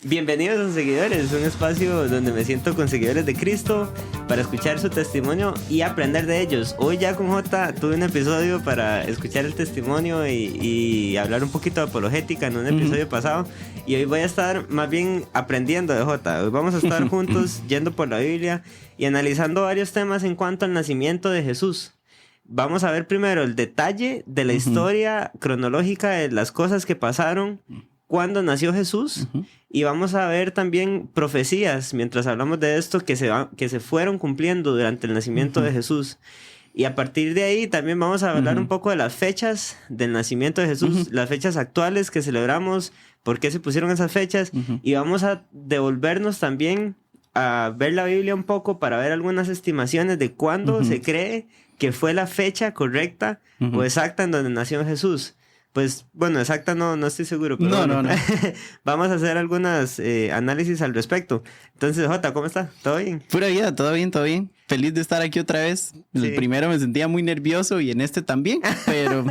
Bienvenidos a Seguidores, un espacio donde me siento con seguidores de Cristo para escuchar su testimonio y aprender de ellos. Hoy ya con Jota tuve un episodio para escuchar el testimonio y hablar un poquito de apologética en un episodio pasado. Y hoy voy a estar más bien aprendiendo de Jota. Hoy vamos a estar juntos yendo por la Biblia y analizando varios temas en cuanto al nacimiento de Jesús. Vamos a ver primero el detalle de la historia cronológica de las cosas que pasaron cuando nació Jesús, y vamos a ver también profecías mientras hablamos de esto que se fueron cumpliendo durante el nacimiento de Jesús. Y a partir de ahí también vamos a hablar un poco de las fechas del nacimiento de Jesús, las fechas actuales que celebramos, por qué se pusieron esas fechas, y vamos a devolvernos también a ver la Biblia un poco para ver algunas estimaciones de cuándo se cree que fue la fecha correcta o exacta en donde nació Jesús. Pues, bueno, exacta no estoy seguro, pero no. Vamos a hacer algunas análisis al respecto. Entonces, Jota, ¿cómo está? ¿Todo bien? Pura vida, todo bien. Feliz de estar aquí otra vez. Sí. El primero me sentía muy nervioso y en este también, pero...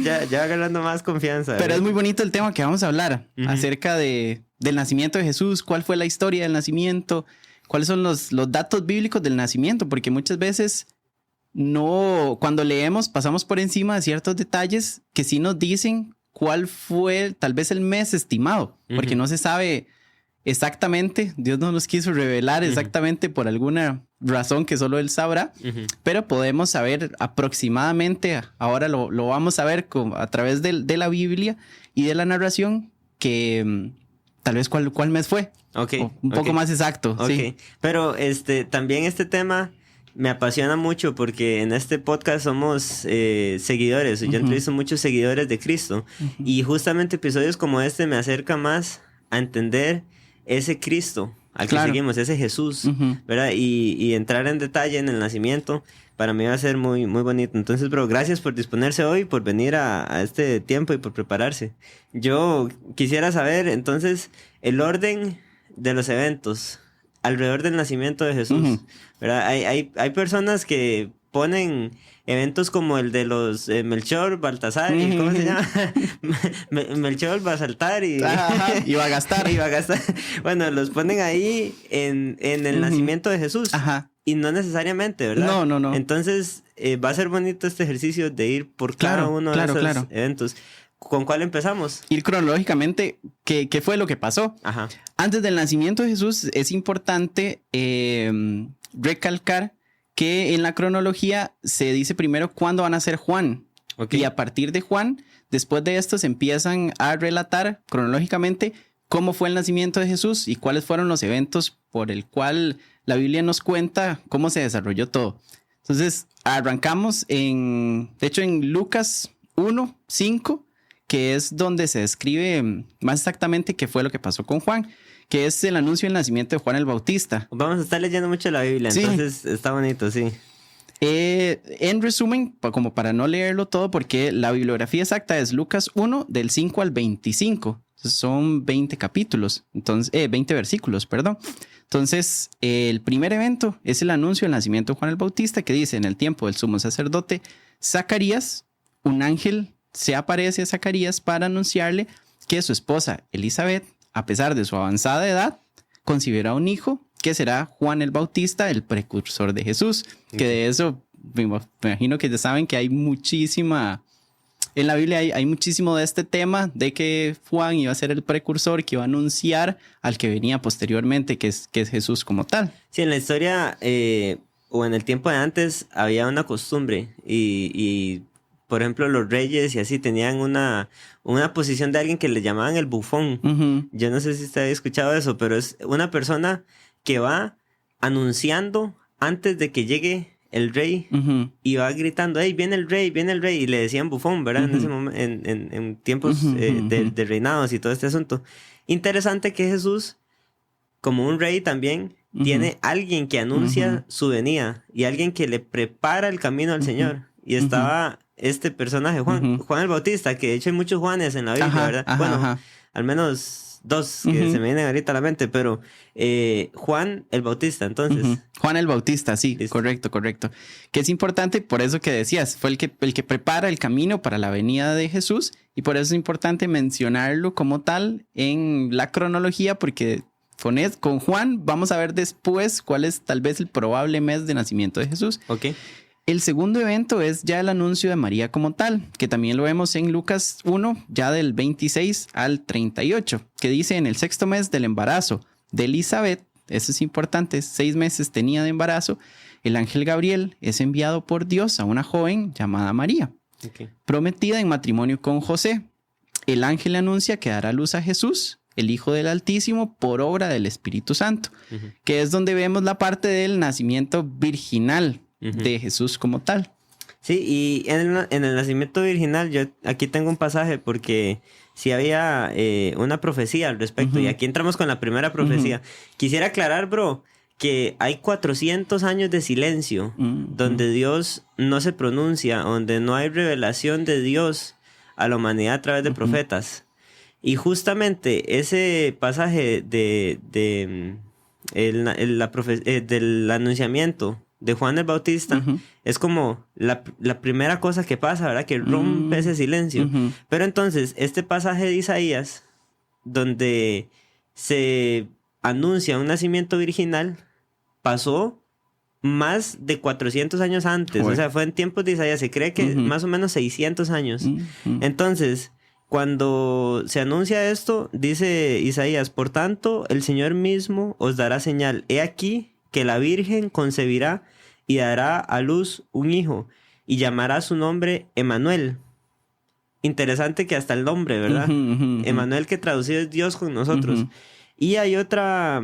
ya agarrando más confianza. Pero es muy bonito el tema que vamos a hablar, acerca del nacimiento de Jesús, cuál fue la historia del nacimiento, cuáles son los datos bíblicos del nacimiento, porque muchas veces... No, cuando leemos pasamos por encima de ciertos detalles que sí nos dicen cuál fue tal vez el mes estimado, porque no se sabe exactamente, Dios no nos quiso revelar exactamente por alguna razón que solo Él sabrá, pero podemos saber aproximadamente, ahora lo vamos a ver a través de la Biblia y de la narración, que tal vez cuál mes fue, un poco más exacto. Sí. Pero también este tema... me apasiona mucho porque en este podcast somos seguidores. Yo entrevisto muchos seguidores de Cristo. Y justamente episodios como este me acerca más a entender ese Cristo al que seguimos, ese Jesús, ¿verdad? Y entrar en detalle en el nacimiento, para mí va a ser muy, muy bonito. Entonces, bro, gracias por disponerse hoy, por venir a este tiempo y por prepararse. Yo quisiera saber, entonces, el orden de los eventos alrededor del nacimiento de Jesús, ¿verdad? Hay personas que ponen eventos como el de los Melchor, Baltasar, y ¿cómo se llama? Melchor va a saltar y... y va a gastar. Bueno, los ponen ahí en el nacimiento de Jesús. Y no necesariamente, ¿verdad? No. Entonces, va a ser bonito este ejercicio de ir por cada uno de esos eventos. ¿Con cuál empezamos? Ir cronológicamente, ¿qué fue lo que pasó? Antes del nacimiento de Jesús es importante recalcar que en la cronología se dice primero cuándo va a nacer Juan. Y a partir de Juan, después de esto se empiezan a relatar cronológicamente cómo fue el nacimiento de Jesús y cuáles fueron los eventos por el cual la Biblia nos cuenta cómo se desarrolló todo. Entonces, arrancamos de hecho en Lucas 1:5, que es donde se describe más exactamente qué fue lo que pasó con Juan, que es el anuncio del nacimiento de Juan el Bautista. Vamos a estar leyendo mucho la Biblia, entonces está bonito, sí. En resumen, como para no leerlo todo, porque la bibliografía exacta es Lucas 1, del 5 al 25. Son 20 capítulos, entonces, 20 versículos, perdón. Entonces, el primer evento es el anuncio del nacimiento de Juan el Bautista, que dice: en el tiempo del sumo sacerdote Zacarías, un ángel se aparece a Zacarías para anunciarle que su esposa Elizabeth, a pesar de su avanzada edad, concebirá un hijo que será Juan el Bautista, el precursor de Jesús. Que de eso, me imagino que ya saben que hay muchísima... En la Biblia hay muchísimo de este tema, de que Juan iba a ser el precursor, que iba a anunciar al que venía posteriormente, que es Jesús como tal. Sí, en la historia, o en el tiempo de antes, había una costumbre y por ejemplo, los reyes y así tenían una posición de alguien que le llamaban el bufón. Yo no sé si usted había escuchado eso, pero es una persona que va anunciando antes de que llegue el rey y va gritando: hey, viene el rey, y le decían bufón, ¿verdad? En ese momento, en tiempos de reinados y todo este asunto. Interesante que Jesús, como un rey también, tiene alguien que anuncia su venida y alguien que le prepara el camino al Señor. Y estaba este personaje, Juan el Bautista, que de hecho hay muchos Juanes en la Biblia, ¿verdad? Al menos dos que se me vienen ahorita a la mente, pero Juan el Bautista, entonces. Juan el Bautista, sí, Listo. correcto. Que es importante, por eso que decías, fue el que prepara el camino para la venida de Jesús, y por eso es importante mencionarlo como tal en la cronología, porque con Juan vamos a ver después cuál es tal vez el probable mes de nacimiento de Jesús. Ok. El segundo evento es ya el anuncio de María como tal, que también lo vemos en Lucas 1, ya del 26 al 38, que dice: en el sexto mes del embarazo de Elizabeth, eso es importante, 6 meses tenía de embarazo, el ángel Gabriel es enviado por Dios a una joven llamada María, prometida en matrimonio con José. El ángel le anuncia que dará luz a Jesús, el Hijo del Altísimo, por obra del Espíritu Santo, que es donde vemos la parte del nacimiento virginal de Jesús como tal. Sí, y en el nacimiento virginal, yo aquí tengo un pasaje porque sí había una profecía al respecto, y aquí entramos con la primera profecía. Quisiera aclarar, bro, que hay 400 años de silencio donde Dios no se pronuncia, donde no hay revelación de Dios a la humanidad a través de profetas. Y justamente ese pasaje del anunciamiento de Juan el Bautista es como la primera cosa que pasa, ¿verdad? Que rompe ese silencio. Pero entonces, este pasaje de Isaías, donde se anuncia un nacimiento virginal, pasó más de 400 años antes. O sea, fue en tiempos de Isaías. Se cree que más o menos 600 años. Entonces, cuando se anuncia esto, dice Isaías: por tanto, el Señor mismo os dará señal. He aquí que la Virgen concebirá y dará a luz un hijo, y llamará su nombre Emmanuel. Interesante que hasta el nombre, ¿verdad? Emmanuel, que traducido es Dios con nosotros. Y hay otra...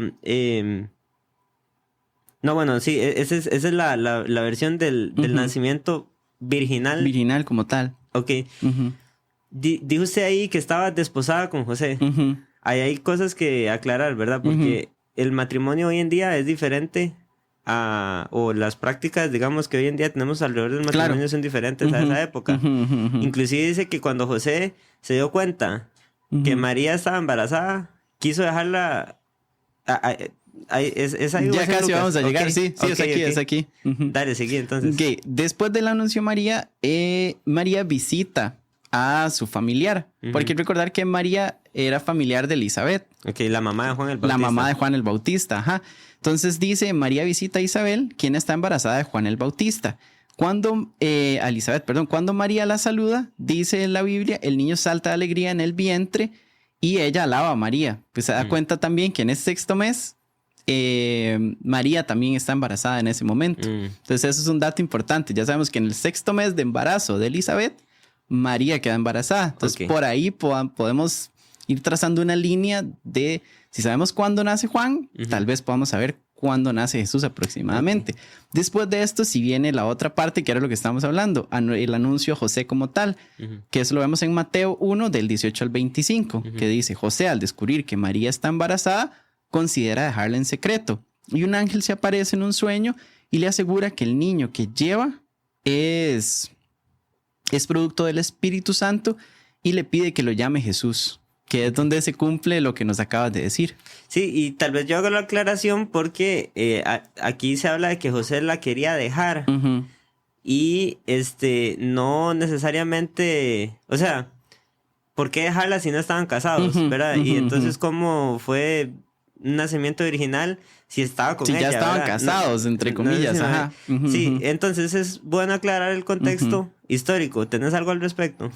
no, bueno, sí, esa es la versión del nacimiento virginal. Virginal como tal. Ok. Dijo usted ahí que estaba desposada con José. Ahí hay cosas que aclarar, ¿verdad? Porque el matrimonio hoy en día es diferente o las prácticas, digamos, que hoy en día tenemos alrededor del matrimonio son diferentes a esa época. Inclusive dice que cuando José se dio cuenta que María estaba embarazada, quiso dejarla... es ahí, ya casi vamos a llegar, sí, es aquí. Dale, seguí entonces. Okay. Después del anuncio María, María visita a su familiar, porque hay que recordar que María era familiar de Elizabeth. Ok, la mamá de Juan el Bautista. La mamá de Juan el Bautista, ajá. Entonces dice: María visita a Isabel, quien está embarazada de Juan el Bautista. Cuando María la saluda, dice en la Biblia, el niño salta de alegría en el vientre y ella alaba a María. Pues se da cuenta también que en ese sexto mes María también está embarazada en ese momento. Entonces eso es un dato importante. Ya sabemos que en el sexto mes de embarazo de Elizabeth, María queda embarazada. Entonces por ahí podemos ir trazando una línea de, si sabemos cuándo nace Juan, tal vez podamos saber cuándo nace Jesús aproximadamente. Después de esto, si viene la otra parte, que era lo que estábamos hablando, el anuncio a José como tal, que eso lo vemos en Mateo 1, del 18 al 25, que dice: José, al descubrir que María está embarazada, considera dejarla en secreto. Y un ángel se aparece en un sueño y le asegura que el niño que lleva es producto del Espíritu Santo, y le pide que lo llame Jesús, que es donde se cumple lo que nos acabas de decir. Sí, y tal vez yo hago la aclaración porque aquí se habla de que José la quería dejar. Y no necesariamente, o sea, ¿por qué dejarla si no estaban casados? ¿Verdad? Y entonces, ¿cómo fue un nacimiento virginal si estaba con ella? Ya estaban ¿verdad? casados, entre comillas. Sí, entonces es bueno aclarar el contexto histórico. ¿Tenés algo al respecto?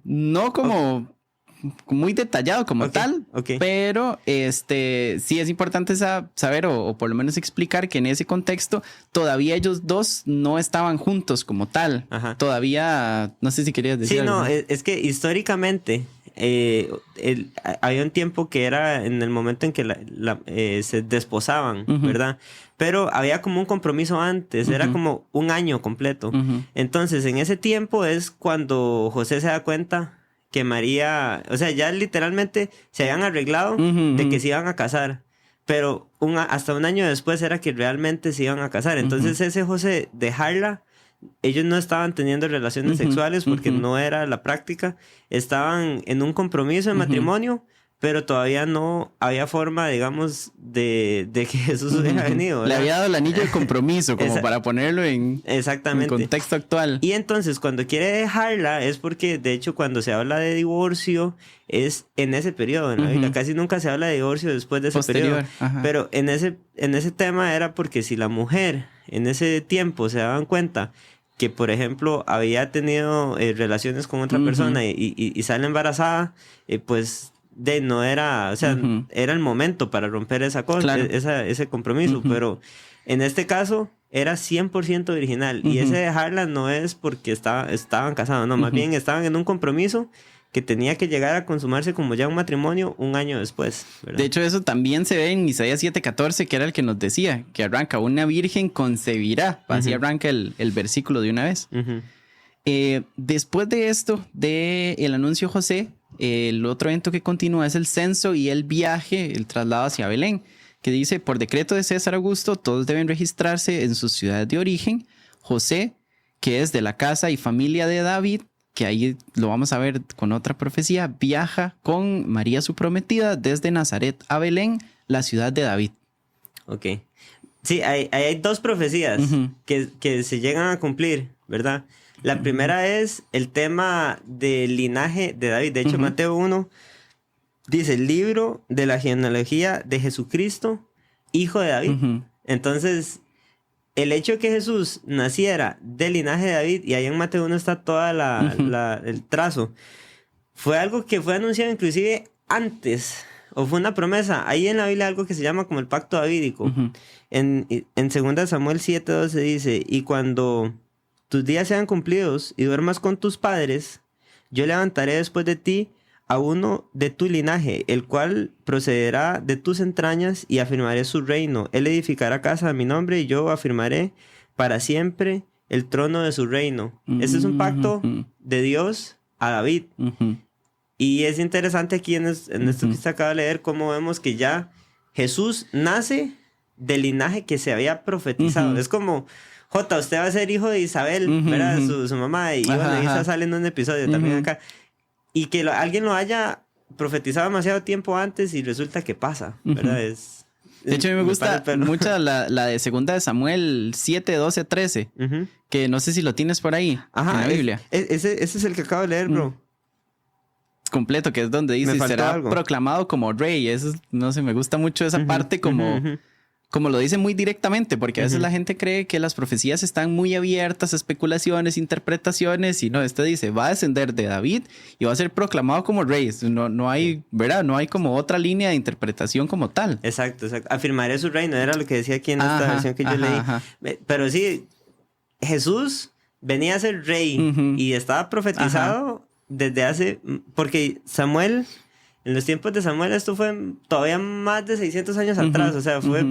No como muy detallado como tal, pero sí es importante saber o por lo menos explicar que en ese contexto todavía ellos dos no estaban juntos como tal. Todavía, no sé si querías decir algo. Sí, no, es que históricamente había un tiempo que era en el momento en que se desposaban, ¿verdad? Pero había como un compromiso antes, era como un año completo. Entonces, en ese tiempo es cuando José se da cuenta que María, o sea, ya literalmente se habían arreglado de que se iban a casar, pero hasta un año después era que realmente se iban a casar. Entonces ese José dejarla ellos no estaban teniendo relaciones sexuales porque no era la práctica. Estaban en un compromiso de matrimonio, pero todavía no había forma, digamos, de que Jesús hubiera venido, ¿verdad? Le había dado el anillo de compromiso, como para ponerlo en contexto actual. Y entonces, cuando quiere dejarla, es porque, de hecho, cuando se habla de divorcio, es en ese periodo en la Biblia. Casi nunca se habla de divorcio después de ese periodo. Pero en ese tema era porque si la mujer en ese tiempo se daban cuenta que, por ejemplo, había tenido relaciones con otra persona y sale embarazada, pues no era, o sea, era el momento para romper esa cosa, ese compromiso, pero en este caso era 100% original y ese dejarla no es porque estaban casados, no, más bien estaban en un compromiso que tenía que llegar a consumarse como ya un matrimonio un año después, ¿verdad? De hecho, eso también se ve en Isaías 7:14, que era el que nos decía, que arranca, una virgen concebirá, así arranca el versículo de una vez. Después de esto, del anuncio José, el otro evento que continúa es el censo y el viaje, el traslado hacia Belén, que dice, por decreto de César Augusto, todos deben registrarse en sus ciudades de origen. José, que es de la casa y familia de David, que ahí lo vamos a ver con otra profecía, viaja con María su prometida desde Nazaret a Belén, la ciudad de David. Ok. Sí, hay dos profecías que se llegan a cumplir, ¿verdad? La primera es el tema del linaje de David. De hecho, Mateo 1 dice, el libro de la genealogía de Jesucristo, hijo de David. Entonces, el hecho de que Jesús naciera del linaje de David, y ahí en Mateo 1 está toda el trazo, fue algo que fue anunciado inclusive antes, o fue una promesa. Ahí en la Biblia hay algo que se llama como el pacto davídico. En 2 Samuel 7:12 dice, y cuando tus días sean cumplidos y duermas con tus padres, yo levantaré después de ti a uno de tu linaje, el cual procederá de tus entrañas y afirmaré su reino. Él edificará casa a mi nombre y yo afirmaré para siempre el trono de su reino. Ese es un pacto de Dios a David. Y es interesante aquí en esto que se acaba de leer cómo vemos que ya Jesús nace del linaje que se había profetizado. Es como, Jota, usted va a ser hijo de Isabel, ¿verdad? Su mamá. Y bueno, esa sale en un episodio también acá. Y que alguien lo haya profetizado demasiado tiempo antes y resulta que pasa, ¿verdad? De hecho, a mí me gusta mucho la de 2 de Samuel 7:12-13, que no sé si lo tienes por ahí en la Biblia. Ese es el que acabo de leer, bro. Completo, que es donde dice, será proclamado como rey. Eso, no sé, me gusta mucho esa parte como lo dice muy directamente, porque a veces la gente cree que las profecías están muy abiertas a especulaciones, interpretaciones, y no, dice, va a descender de David y va a ser proclamado como rey. No hay, ¿verdad? No hay como otra línea de interpretación como tal. Exacto. Afirmaré su reino, era lo que decía aquí en esta versión que yo leí. Pero sí, Jesús venía a ser rey y estaba profetizado desde hace, porque Samuel, en los tiempos de Samuel, esto fue todavía más de 600 años atrás, o sea, fue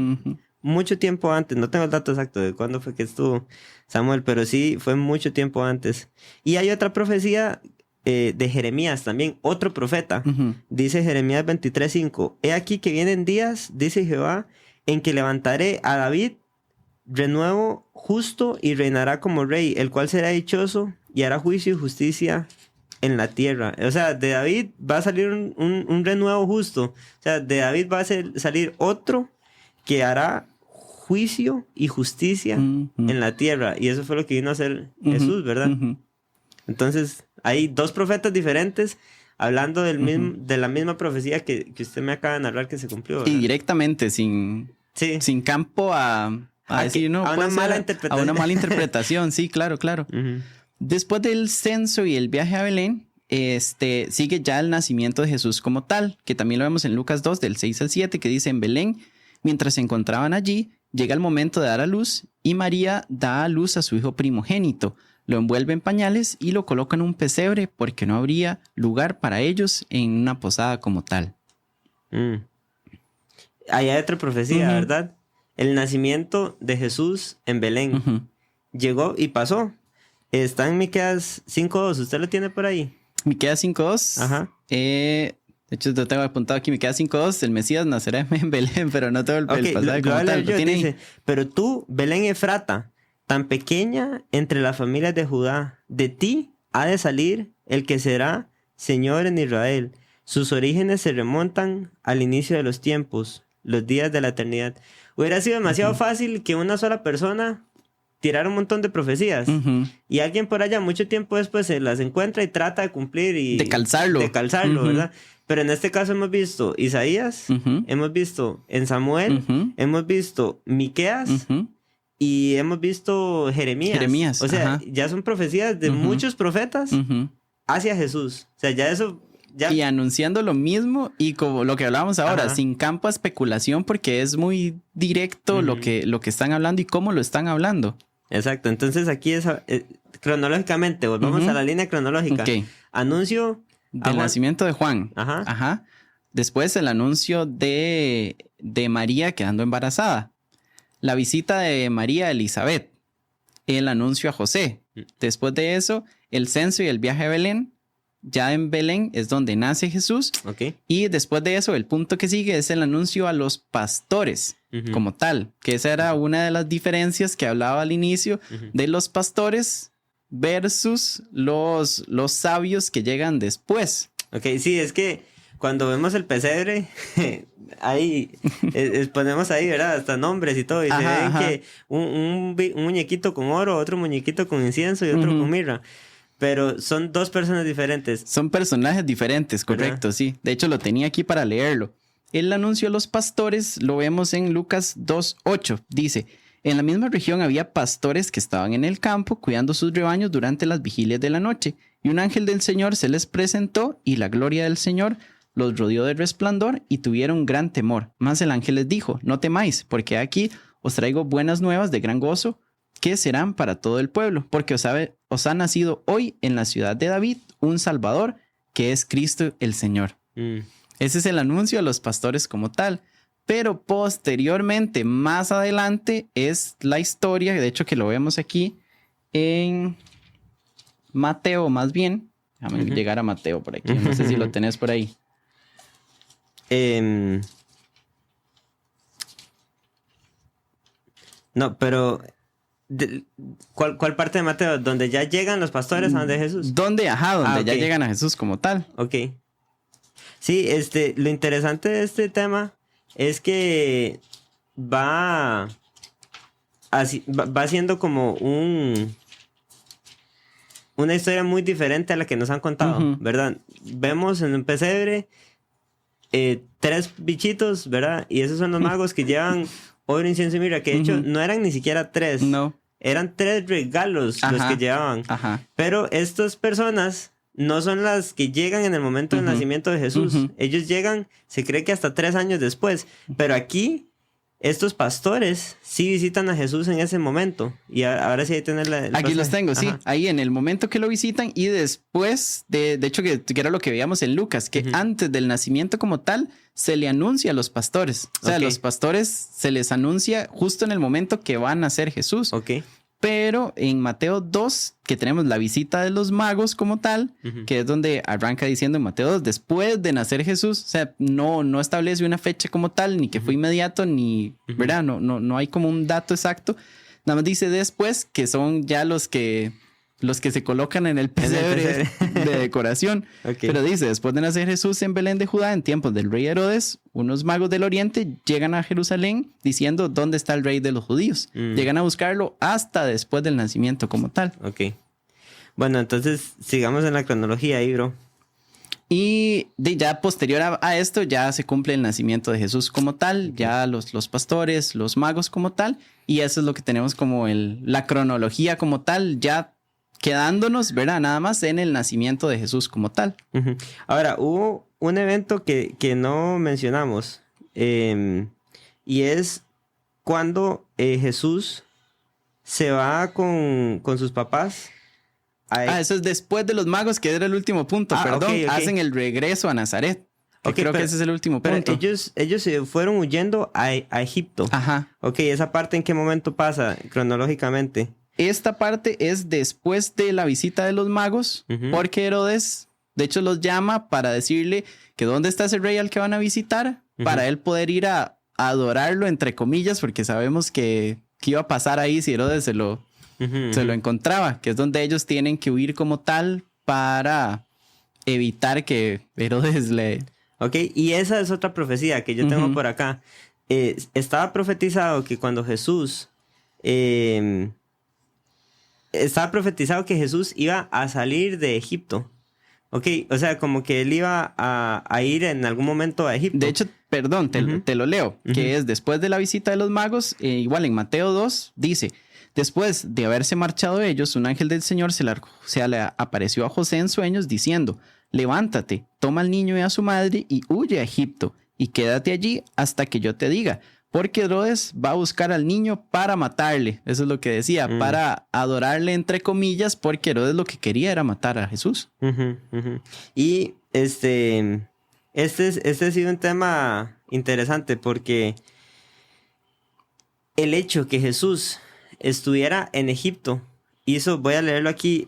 mucho tiempo antes. No tengo el dato exacto de cuándo fue que estuvo Samuel, pero sí fue mucho tiempo antes. Y hay otra profecía de Jeremías también, otro profeta. Dice Jeremías 23:5, he aquí que vienen días, dice Jehová, en que levantaré a David renuevo justo y reinará como rey, el cual será dichoso y hará juicio y justicia en la tierra. O sea, de David va a salir un renuevo justo. O sea, de David va a salir otro que hará juicio y justicia en la tierra. Y eso fue lo que vino a hacer Jesús, ¿verdad? Entonces, hay dos profetas diferentes hablando de la misma profecía que usted me acaba de narrar que se cumplió, ¿verdad? Y directamente, sin campo a decir, no, a una mala interpretación. Sí, claro. Después del censo y el viaje a Belén, sigue ya el nacimiento de Jesús como tal, que también lo vemos en Lucas 2, del 6 al 7, que dice, en Belén, mientras se encontraban allí, llega el momento de dar a luz, y María da a luz a su hijo primogénito, lo envuelve en pañales y lo coloca en un pesebre, porque no habría lugar para ellos en una posada como tal. Ahí hay otra profecía, ¿verdad? El nacimiento de Jesús en Belén. Llegó y pasó. Está en Miqueas 5:2. ¿Usted lo tiene por ahí? Miqueas 5:2. Ajá. De hecho, lo tengo apuntado aquí. Miqueas 5:2. El Mesías nacerá en Belén, pero no todo el pasaje como tal. Dice, pero tú, Belén Efrata, tan pequeña entre las familias de Judá. De ti ha de salir el que será Señor en Israel. Sus orígenes se remontan al inicio de los tiempos, los días de la eternidad. Hubiera sido demasiado fácil que una sola persona tirara un montón de profecías. Y alguien por allá mucho tiempo después se las encuentra y trata de cumplir y... De calzarlo. ¿Verdad? Pero en este caso hemos visto Isaías, hemos visto en Samuel, hemos visto Miqueas y hemos visto Jeremías. O sea, ya son profecías de muchos profetas hacia Jesús. O sea, ya eso... Ya. Y anunciando lo mismo y como lo que hablábamos ahora, sin campo a especulación porque es muy directo lo que están hablando y cómo lo están hablando. Exacto, entonces aquí es cronológicamente, volvamos a la línea cronológica. Okay. Anuncio del nacimiento de Juan. Después el anuncio de María quedando embarazada. La visita de María a Elizabeth. El anuncio a José. Después de eso, el censo y el viaje a Belén. Ya en Belén es donde nace Jesús. Y después de eso, el punto que sigue es el anuncio a los pastores como tal. Que esa era una de las diferencias que hablaba al inicio de los pastores versus los sabios que llegan después. Sí, es que cuando vemos el pesebre, ahí ponemos ahí, ¿verdad? Hasta nombres y todo. Y se ven que un muñequito con oro, otro muñequito con incienso y otro con mirra. Pero son dos personas diferentes. Son personajes diferentes, correcto, ¿verdad? Sí. De hecho, lo tenía aquí para leerlo. El anuncio a los pastores lo vemos en Lucas 2:8. Dice, en la misma región había pastores que estaban en el campo cuidando sus rebaños durante las vigilias de la noche. Y un ángel del Señor se les presentó y la gloria del Señor los rodeó de resplandor y tuvieron gran temor. Mas el ángel les dijo, no temáis, porque aquí os traigo buenas nuevas de gran gozo, que serán para todo el pueblo, porque os ha nacido hoy en la ciudad de David un Salvador, que es Cristo el Señor. Ese es el anuncio a los pastores como tal. Pero posteriormente, más adelante, es la historia, de hecho que lo vemos aquí en Mateo más bien. Déjame llegar a Mateo por aquí, no sé si lo tenés por ahí. No, pero... ¿Cuál parte de Mateo? ¿Donde ya llegan los pastores a donde Jesús? Donde ya llegan a Jesús como tal. Sí, lo interesante de este tema es que va siendo como una historia muy diferente a la que nos han contado, ¿verdad? Vemos en un pesebre 3 bichitos, ¿verdad? Y esos son los magos que llevan oro, incienso y mirra, que de hecho no eran ni siquiera 3. No. Eran 3 regalos los que llevaban. Pero estas personas no son las que llegan en el momento del nacimiento de Jesús. Ellos llegan, se cree que hasta 3 años después. Pero aquí, estos pastores sí visitan a Jesús en ese momento. Y ahora sí hay que tener aquí los tengo, sí. Ahí en el momento que lo visitan y después, de hecho que era lo que veíamos en Lucas, que antes del nacimiento como tal, se le anuncia a los pastores. O sea, a los pastores se les anuncia justo en el momento que va a nacer Jesús. Pero en Mateo 2, que tenemos la visita de los magos como tal, que es donde arranca diciendo en Mateo 2, después de nacer Jesús, o sea, no establece una fecha como tal, ni que fue inmediato, ni, ¿verdad? No hay como un dato exacto. Nada más dice después que son ya los que se colocan en el pesebre de decoración. Pero dice, después de nacer Jesús en Belén de Judá, en tiempos del rey Herodes, unos magos del oriente llegan a Jerusalén diciendo, ¿dónde está el rey de los judíos? Llegan a buscarlo hasta después del nacimiento como tal. Bueno, entonces sigamos en la cronología ahí, bro. Y ya posterior a esto ya se cumple el nacimiento de Jesús como tal, ya los pastores, los magos como tal, y eso es lo que tenemos como la cronología como tal, ya quedándonos, ¿verdad? Nada más en el nacimiento de Jesús como tal. Ahora, hubo un evento que no mencionamos, y es cuando Jesús se va con sus papás. Eso es después de los magos, que era el último punto, perdón. Hacen el regreso a Nazaret. Creo que ese es el último punto. Ellos se fueron huyendo a Egipto. ¿Esa parte en qué momento pasa cronológicamente? Esta parte es después de la visita de los magos, porque Herodes, de hecho, los llama para decirle que dónde está ese rey al que van a visitar, para él poder ir a adorarlo, entre comillas, porque sabemos que iba a pasar ahí si Herodes se lo se lo encontraba, que es donde ellos tienen que huir como tal para evitar que Herodes le... Ok, y esa es otra profecía que yo tengo por acá. Estaba profetizado que cuando Jesús... estaba profetizado que Jesús iba a salir de Egipto. Ok, o sea, como que él iba a ir en algún momento a Egipto. De hecho, perdón, te lo leo, que es después de la visita de los magos, igual en Mateo 2, dice... Después de haberse marchado ellos, un ángel del Señor se le apareció a José en sueños diciendo, levántate, toma al niño y a su madre y huye a Egipto y quédate allí hasta que yo te diga, porque Herodes va a buscar al niño para matarle. Eso es lo que decía, para adorarle entre comillas, porque Herodes lo que quería era matar a Jesús. Y este ha sido un tema interesante porque el hecho que Jesús estuviera en Egipto voy a leerlo aquí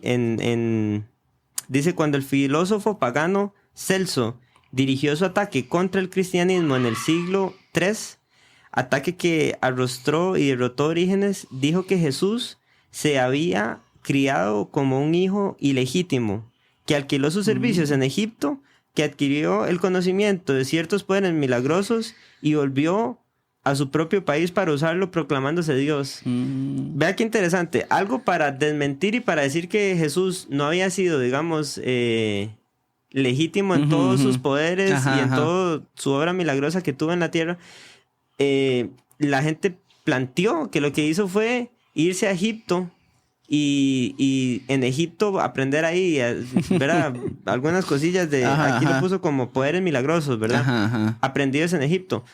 dice, cuando el filósofo pagano Celso dirigió su ataque contra el cristianismo en el siglo III, ataque que arrostró y derrotó Orígenes, dijo que Jesús se había criado como un hijo ilegítimo, que alquiló sus servicios en Egipto, que adquirió el conocimiento de ciertos poderes milagrosos y volvió a su propio país para usarlo proclamándose Dios. Vea qué interesante. Algo para desmentir y para decir que Jesús no había sido, digamos, legítimo en todos sus poderes y en toda su obra milagrosa que tuvo en la tierra. La gente planteó que lo que hizo fue irse a Egipto y en Egipto aprender ahí, ¿verdad? Algunas cosillas de... aquí lo puso como poderes milagrosos, ¿verdad? Aprendidos en Egipto.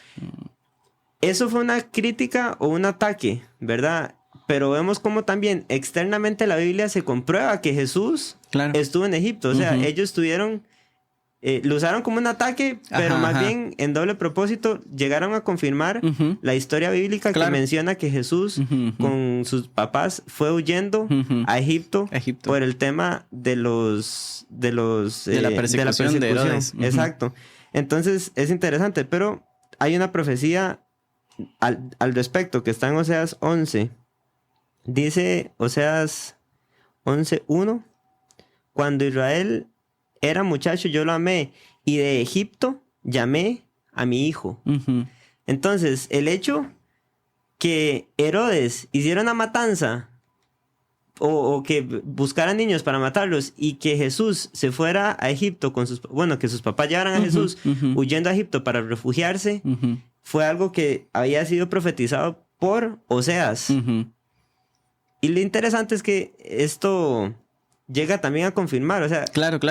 Eso fue una crítica o un ataque, ¿verdad? Pero vemos como también externamente la Biblia se comprueba que Jesús estuvo en Egipto. O sea, ellos tuvieron... lo usaron como un ataque, pero más bien en doble propósito llegaron a confirmar la historia bíblica que menciona que Jesús con sus papás fue huyendo a Egipto por el tema de la persecución de Herodes. Exacto. Entonces es interesante, pero hay una profecía al respecto que está en Oseas 11. Dice Oseas 11:1: cuando Israel era muchacho yo lo amé y de Egipto llamé a mi hijo. Entonces el hecho que Herodes hiciera una matanza o que buscara niños para matarlos y que Jesús se fuera a Egipto que sus papás llevaran a Jesús huyendo a Egipto para refugiarse, fue algo que había sido profetizado por Oseas. Y lo interesante es que esto llega también a confirmar, o sea,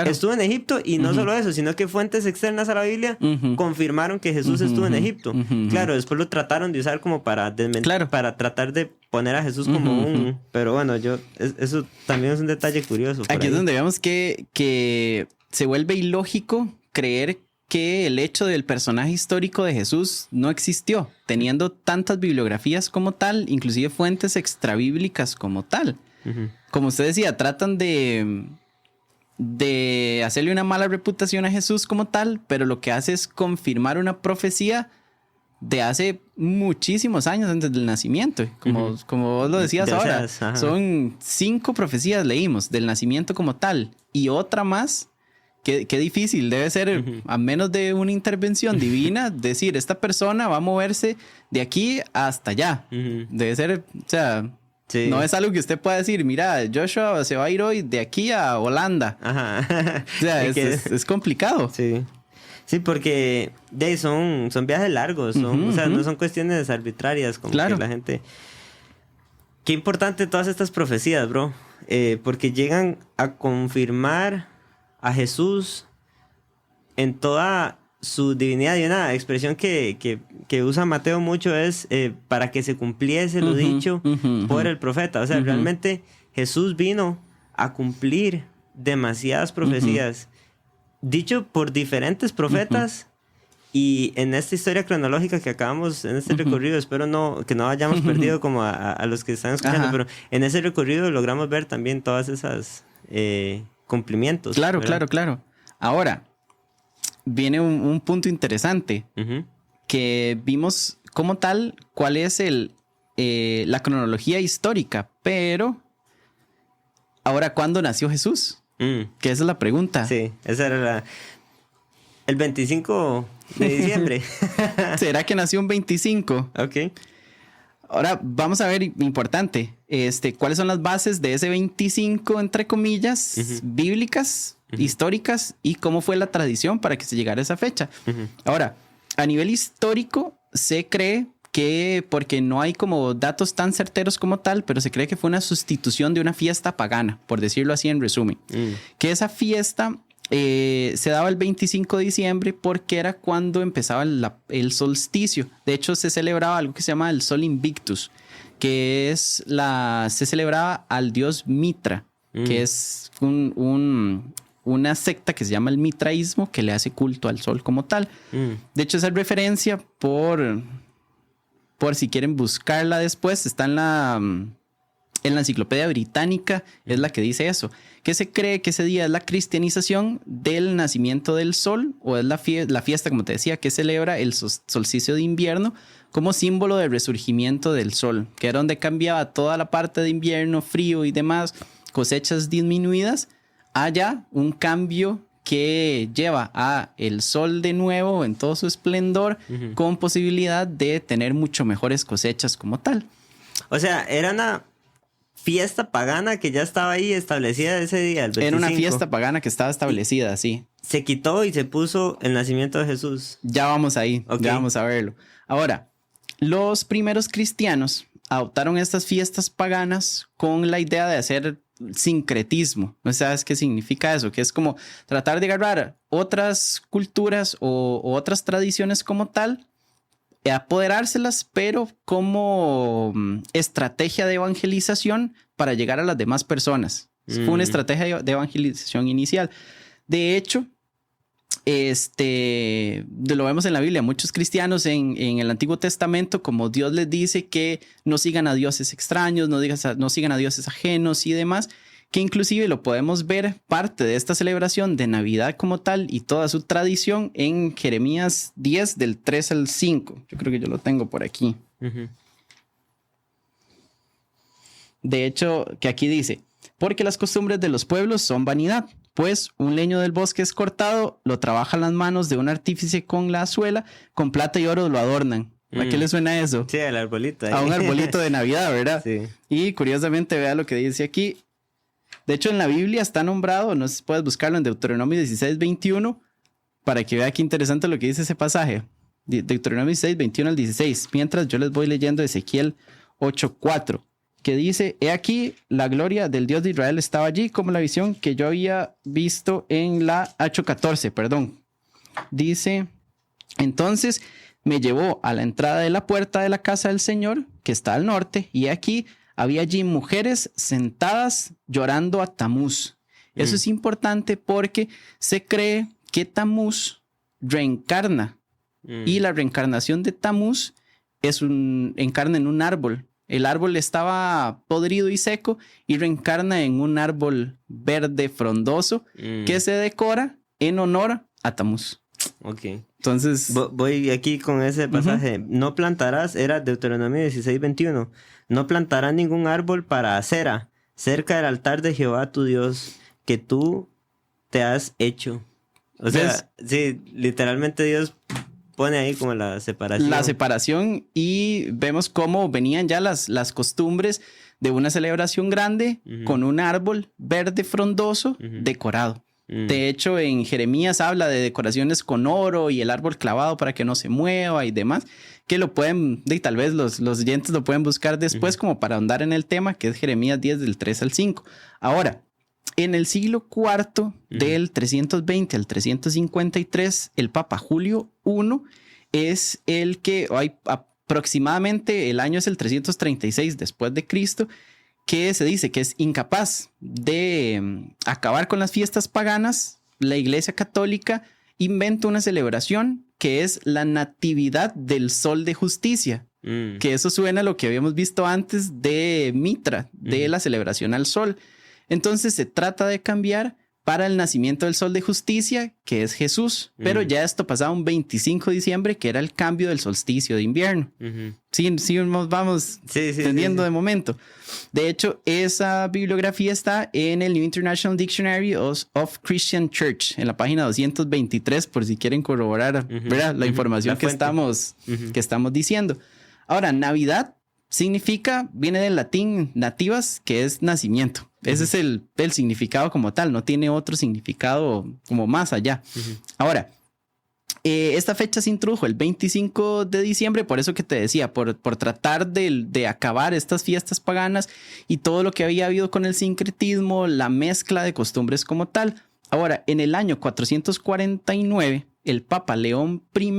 estuvo en Egipto y no solo eso, sino que fuentes externas a la Biblia confirmaron que Jesús estuvo en Egipto. Claro, después lo trataron de usar como para desmentir, para tratar de poner a Jesús como un... Pero bueno, eso también es un detalle curioso. Aquí es donde vemos que se vuelve ilógico creer que el hecho del personaje histórico de Jesús no existió, teniendo tantas bibliografías como tal, inclusive fuentes extrabíblicas como tal. Como usted decía, tratan de hacerle una mala reputación a Jesús como tal, pero lo que hace es confirmar una profecía de hace muchísimos años antes del nacimiento. Como vos lo decías ahora, son 5 profecías leímos del nacimiento como tal y otra más. Qué difícil debe ser, a menos de una intervención divina, decir, esta persona va a moverse de aquí hasta allá. Debe ser, o sea, no es algo que usted pueda decir, mira, Joshua se va a ir hoy de aquí a Holanda. O sea, es complicado. Sí, porque son viajes largos, o sea, no son cuestiones arbitrarias como que la gente... Qué importante todas estas profecías, bro, porque llegan a confirmar a Jesús en toda su divinidad. Y una expresión que usa Mateo mucho es para que se cumpliese lo dicho por el profeta. O sea, realmente Jesús vino a cumplir demasiadas profecías dicho por diferentes profetas. Y en esta historia cronológica que acabamos, en este recorrido, espero que no hayamos perdido como a los que están escuchando, pero en ese recorrido logramos ver también todas esas cumplimientos. Claro. Ahora, viene un punto interesante, que vimos como tal cuál es la cronología histórica, pero Ahora, ¿cuándo nació Jesús? Que esa es la pregunta. Sí, esa era el 25 de diciembre. ¿Será que nació un 25? Ok. Ahora, vamos a ver, importante, ¿cuáles son las bases de ese 25, entre comillas, bíblicas, históricas, y cómo fue la tradición para que se llegara a esa fecha? Ahora, a nivel histórico, se cree que, porque no hay como datos tan certeros como tal, pero se cree que fue una sustitución de una fiesta pagana, por decirlo así en resumen. Que esa fiesta se daba el 25 de diciembre porque era cuando empezaba el solsticio. De hecho, se celebraba algo que se llama el Sol Invictus, que es se celebraba al dios Mitra, que es una secta que se llama el mitraísmo, que le hace culto al sol como tal. De hecho, esa referencia, por si quieren buscarla después, está en la Enciclopedia Británica, es la que dice eso, que se cree que ese día es la cristianización del nacimiento del sol, o es la fiesta, como te decía, que celebra el solsticio de invierno como símbolo del resurgimiento del sol, que era donde cambiaba toda la parte de invierno, frío y demás, cosechas disminuidas, haya un cambio que lleva a el sol de nuevo en todo su esplendor, con posibilidad de tener mucho mejores cosechas como tal. O sea, era una fiesta pagana que ya estaba ahí establecida ese día, el 25. Era una fiesta pagana que estaba establecida, sí. Se quitó y se puso el nacimiento de Jesús. Ya vamos ahí, ya vamos a verlo. Ahora, los primeros cristianos adoptaron estas fiestas paganas con la idea de hacer sincretismo. ¿No sabes qué significa eso? Que es como tratar de agarrar otras culturas o otras tradiciones como tal, apoderárselas, pero como estrategia de evangelización para llegar a las demás personas. Fue una estrategia de evangelización inicial. De hecho, lo vemos en la Biblia. Muchos cristianos en el Antiguo Testamento, como Dios les dice que no sigan a dioses extraños, no sigan a dioses ajenos y demás, que inclusive lo podemos ver parte de esta celebración de Navidad como tal y toda su tradición en Jeremías 10 del 3 al 5. Yo creo que yo lo tengo por aquí. De hecho, que aquí dice: porque las costumbres de los pueblos son vanidad, pues un leño del bosque es cortado, lo trabajan las manos de un artífice con la suela, con plata y oro lo adornan. ¿A qué le suena eso? Sí, al arbolito. A un arbolito de Navidad, ¿verdad? Sí. Y curiosamente, vea lo que dice aquí. De hecho, en la Biblia está nombrado, no sé si puedes buscarlo, en Deuteronomio 16, 21, para que vea qué interesante lo que dice ese pasaje. Deuteronomio 16, 21 al 16. Mientras yo les voy leyendo Ezequiel 8, 4, que dice: he aquí, la gloria del Dios de Israel estaba allí, como la visión que yo había visto en la 8:14, perdón. Dice: entonces me llevó a la entrada de la puerta de la casa del Señor, que está al norte, y aquí había allí mujeres sentadas llorando a Tamuz. Eso es importante porque se cree que Tamuz reencarna. Y la reencarnación de Tamuz encarna en un árbol. El árbol estaba podrido y seco y reencarna en un árbol verde frondoso que se decora en honor a Tamuz. Ok. Entonces, voy aquí con ese pasaje. No plantarás, era Deuteronomio 16, 21. No plantarás ningún árbol para acera cerca del altar de Jehová tu Dios, que tú te has hecho. O sea, sí, literalmente Dios pone ahí como la separación. La separación, y vemos cómo venían ya las costumbres de una celebración grande con un árbol verde frondoso decorado. De hecho, en Jeremías habla de decoraciones con oro y el árbol clavado para que no se mueva y demás, que lo pueden, y tal vez los oyentes lo pueden buscar después como para ahondar en el tema, que es Jeremías 10 del 3 al 5. Ahora, en el siglo IV, del 320 al 353, el Papa Julio I es el que hay aproximadamente, el año es el 336 después de Cristo, que se dice que es incapaz de acabar con las fiestas paganas. La Iglesia Católica inventa una celebración que es la Natividad del Sol de Justicia, que eso suena a lo que habíamos visto antes de Mitra, de la celebración al sol. Entonces se trata de cambiar para el nacimiento del sol de justicia, que es Jesús. Pero ya esto pasaba un 25 de diciembre, que era el cambio del solsticio de invierno. Sí, nos vamos entendiendo de momento. De hecho, esa bibliografía está en el New International Dictionary of Christian Church, en la página 223, por si quieren corroborar ¿verdad? La información que estamos diciendo. Ahora, Navidad viene del latín nativas, que es nacimiento. Ese es el significado como tal, no tiene otro significado como más allá. Ahora, esta fecha se introdujo el 25 de diciembre, por eso que te decía, por tratar de acabar estas fiestas paganas y todo lo que había habido con el sincretismo, la mezcla de costumbres como tal. Ahora, en el año 449, el Papa León I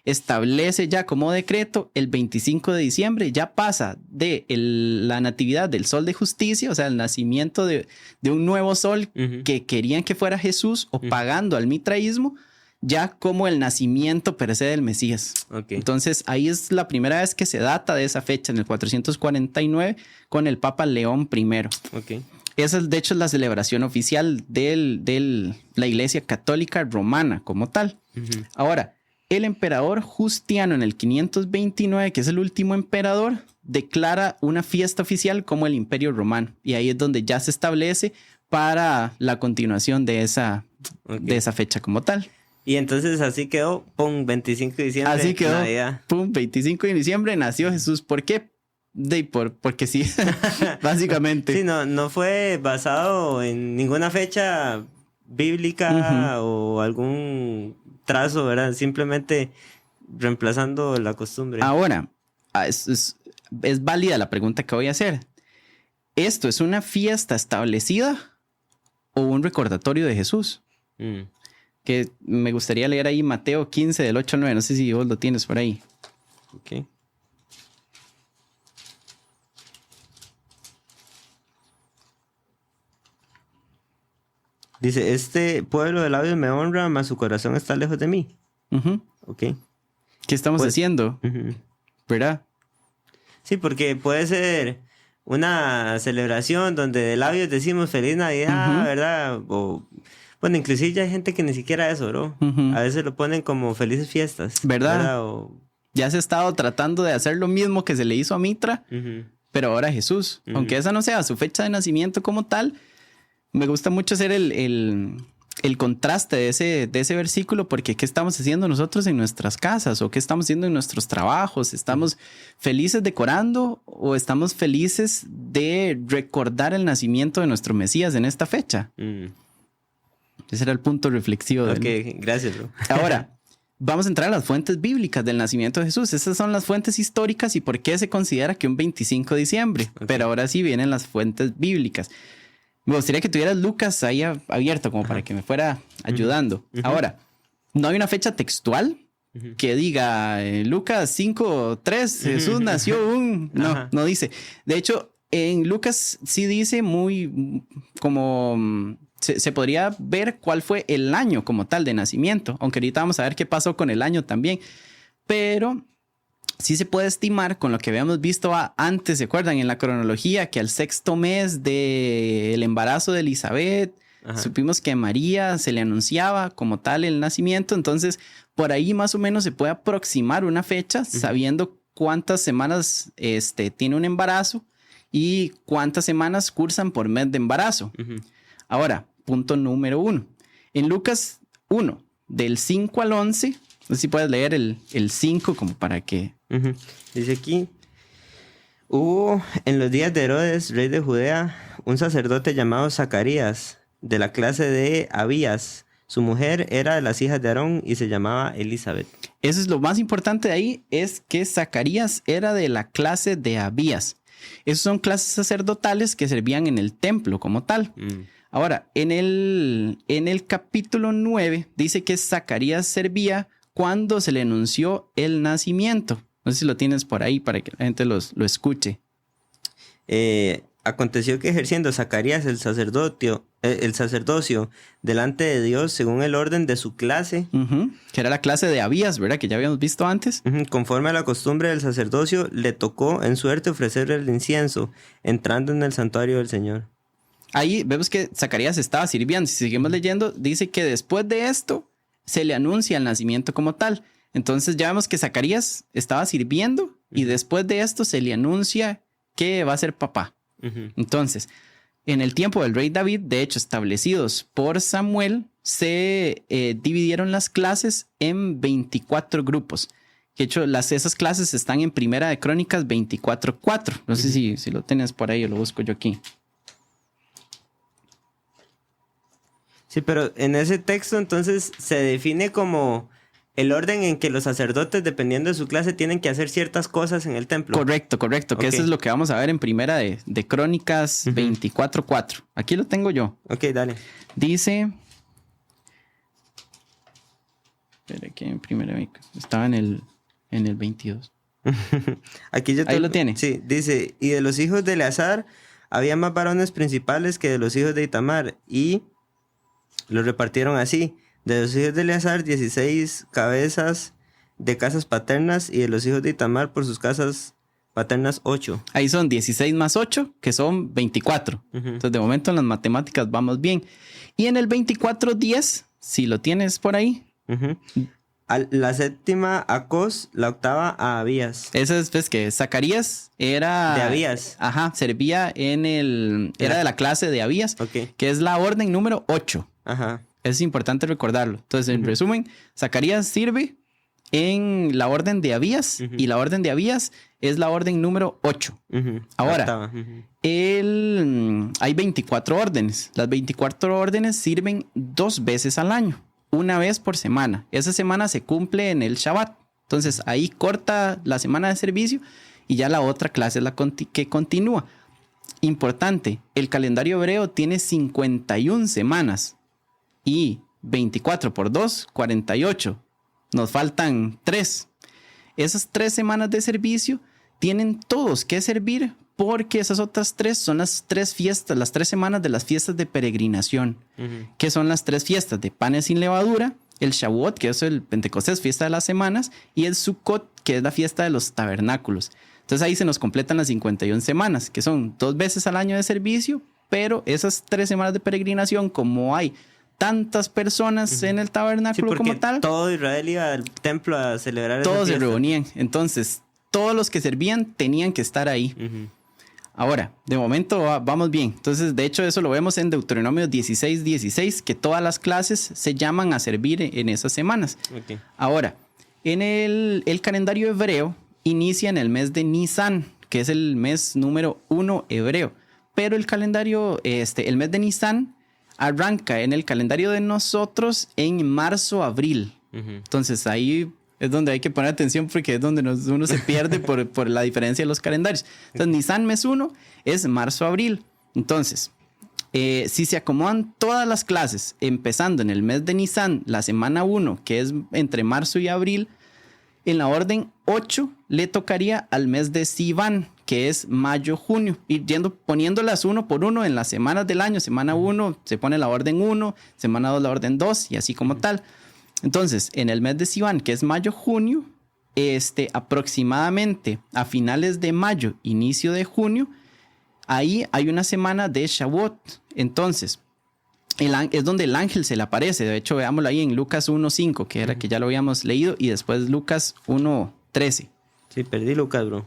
establece ya como decreto el 25 de diciembre, ya pasa de la natividad del sol de justicia, o sea, el nacimiento de un nuevo sol que querían que fuera Jesús, o pagando al mitraísmo, ya como el nacimiento per se del Mesías. Entonces, ahí es la primera vez que se data de esa fecha, en el 449, con el Papa León I. Esa, de hecho, es la celebración oficial de la Iglesia Católica Romana como tal. Ahora, el emperador Justiano en el 529, que es el último emperador, declara una fiesta oficial como el Imperio Romano. Y ahí es donde ya se establece para la continuación de esa fecha como tal. Y entonces así quedó, pum, 25 de diciembre. Así quedó, Navidad. Pum, 25 de diciembre nació Jesús. ¿Por qué? Porque sí, básicamente. Sí, no fue basado en ninguna fecha bíblica o algún trazo, ¿verdad? Simplemente reemplazando la costumbre. Ahora, es válida la pregunta que voy a hacer. ¿Esto es una fiesta establecida o un recordatorio de Jesús? Que me gustaría leer ahí Mateo 15 del 8 al 9. No sé si vos lo tienes por ahí. Ok. Dice, este pueblo de labios me honra, mas su corazón está lejos de mí. Ok. ¿Qué estamos haciendo? ¿Verdad? Sí, porque puede ser una celebración donde de labios decimos Feliz Navidad, ¿verdad? O, bueno, inclusive ya hay gente que ni siquiera eso, ¿no? A veces lo ponen como felices fiestas. ¿Verdad? Ya se ha estado tratando de hacer lo mismo que se le hizo a Mitra, pero ahora a Jesús. Aunque esa no sea su fecha de nacimiento como tal, me gusta mucho hacer el contraste de ese versículo, porque ¿qué estamos haciendo nosotros en nuestras casas? ¿O qué estamos haciendo en nuestros trabajos? ¿Estamos felices decorando o estamos felices de recordar el nacimiento de nuestro Mesías en esta fecha? Ese era el punto reflexivo. Gracias, bro. Ahora, vamos a entrar a las fuentes bíblicas del nacimiento de Jesús. Esas son las fuentes históricas y por qué se considera que un 25 de diciembre. Pero ahora sí vienen las fuentes bíblicas. Me gustaría que tuvieras Lucas ahí abierto como para que me fuera ayudando. Ahora, no hay una fecha textual que diga Lucas 5:3, Jesús nació un... No dice. De hecho, en Lucas sí dice muy como... Se podría ver cuál fue el año como tal de nacimiento, aunque ahorita vamos a ver qué pasó con el año también. Pero sí se puede estimar con lo que habíamos visto antes, ¿se acuerdan? En la cronología, que al 6º mes del embarazo de Elizabeth, supimos que a María se le anunciaba como tal el nacimiento. Entonces, por ahí más o menos se puede aproximar una fecha, sabiendo cuántas semanas tiene un embarazo y cuántas semanas cursan por mes de embarazo. Ahora, punto número 1. En Lucas 1, del 5 al 11, no sé si puedes leer el 5 como para que... Dice aquí, hubo en los días de Herodes, rey de Judea, un sacerdote llamado Zacarías, de la clase de Abías. Su mujer era de las hijas de Aarón y se llamaba Elizabeth. Eso es lo más importante de ahí, es que Zacarías era de la clase de Abías. Esas son clases sacerdotales que servían en el templo como tal. Ahora, en el capítulo 9 dice que Zacarías servía cuando se le anunció el nacimiento. No sé si lo tienes por ahí para que la gente lo escuche. Aconteció que ejerciendo Zacarías el sacerdocio delante de Dios según el orden de su clase. Que era la clase de Abías, ¿verdad? Que ya habíamos visto antes. Conforme a la costumbre del sacerdocio, le tocó en suerte ofrecerle el incienso, entrando en el santuario del Señor. Ahí vemos que Zacarías estaba sirviendo. Si seguimos leyendo, dice que después de esto se le anuncia el nacimiento como tal. Entonces ya vemos que Zacarías estaba sirviendo y después de esto se le anuncia que va a ser papá. Entonces, en el tiempo del rey David, de hecho establecidos por Samuel, se dividieron las clases en 24 grupos. De hecho, esas clases están en Primera de Crónicas 24:4. No sé si lo tienes por ahí o lo busco yo aquí. Sí, pero en ese texto entonces se define como el orden en que los sacerdotes, dependiendo de su clase, tienen que hacer ciertas cosas en el templo. Correcto, que Ok. eso es lo que vamos a ver en Primera de Crónicas 24:4. Aquí lo tengo yo. Ok, dale. Dice... Espera, que en Primera estaba en el 22. Aquí yo Ahí lo tiene. Sí, dice, y de los hijos de Eleazar había más varones principales que de los hijos de Itamar, y los repartieron así: de los hijos de Eleazar 16 cabezas de casas paternas, y de los hijos de Itamar por sus casas paternas 8. Ahí son 16 más 8, que son 24. Entonces, de momento en las matemáticas vamos bien. Y en el 24:10, si lo tienes por ahí. La séptima a Cos, la octava a Abías. Esa es pues, que Zacarías era... De Abías. Ajá, servía era de la clase de Abías, Ok. que es la orden número 8. Ajá. Es importante recordarlo. Entonces, en resumen, Zacarías sirve en la orden de Abías y la orden de Abías es la orden número 8. Ahora, La octava. hay 24 órdenes. Las 24 órdenes sirven 2 veces al año, una vez por semana. Esa semana se cumple en el Shabbat. Entonces, ahí corta la semana de servicio y ya la otra clase es la que continúa. Importante, el calendario hebreo tiene 51 semanas. Y 24 por 2, 48. Nos faltan 3. Esas 3 semanas de servicio tienen todos que servir porque esas otras 3 son las 3 fiestas, las 3 semanas de las fiestas de peregrinación. Que son las 3 fiestas de panes sin levadura, el Shavuot, que es el Pentecostés, fiesta de las semanas, y el Sukkot, que es la fiesta de los tabernáculos. Entonces ahí se nos completan las 51 semanas, que son 2 veces al año de servicio, pero esas 3 semanas de peregrinación, como hay tantas personas en el tabernáculo como tal, todo Israel iba al templo a celebrar esa todos se fiesta. reunían. Entonces, todos los que servían tenían que estar ahí. Ahora, de momento vamos bien. Entonces, de hecho, eso lo vemos en Deuteronomio 16:16, que todas las clases se llaman a servir en esas semanas. Ok. Ahora, en el calendario hebreo inicia en el mes de Nisan, que es el mes número 1 hebreo. Pero el calendario, el mes de Nisan arranca en el calendario de nosotros en marzo-abril. Entonces ahí es donde hay que poner atención porque es donde uno se pierde por la diferencia de los calendarios. Entonces Nisan mes 1 es marzo-abril. Entonces, si se acomodan todas las clases empezando en el mes de Nisan, la semana 1, que es entre marzo y abril, en la orden 8 le tocaría al mes de Sivan, que es mayo-junio, ir poniéndolas uno por uno en las semanas del año. Semana 1 se pone la orden 1, semana 2 la orden 2 y así como tal. Entonces, en el mes de Sivan, que es mayo-junio, aproximadamente a finales de mayo, inicio de junio, ahí hay una semana de Shavuot. Entonces, es donde el ángel se le aparece. De hecho, veámoslo ahí en Lucas 1:5, que era que ya lo habíamos leído, y después Lucas 1:13. Sí, perdí Lucas, bro.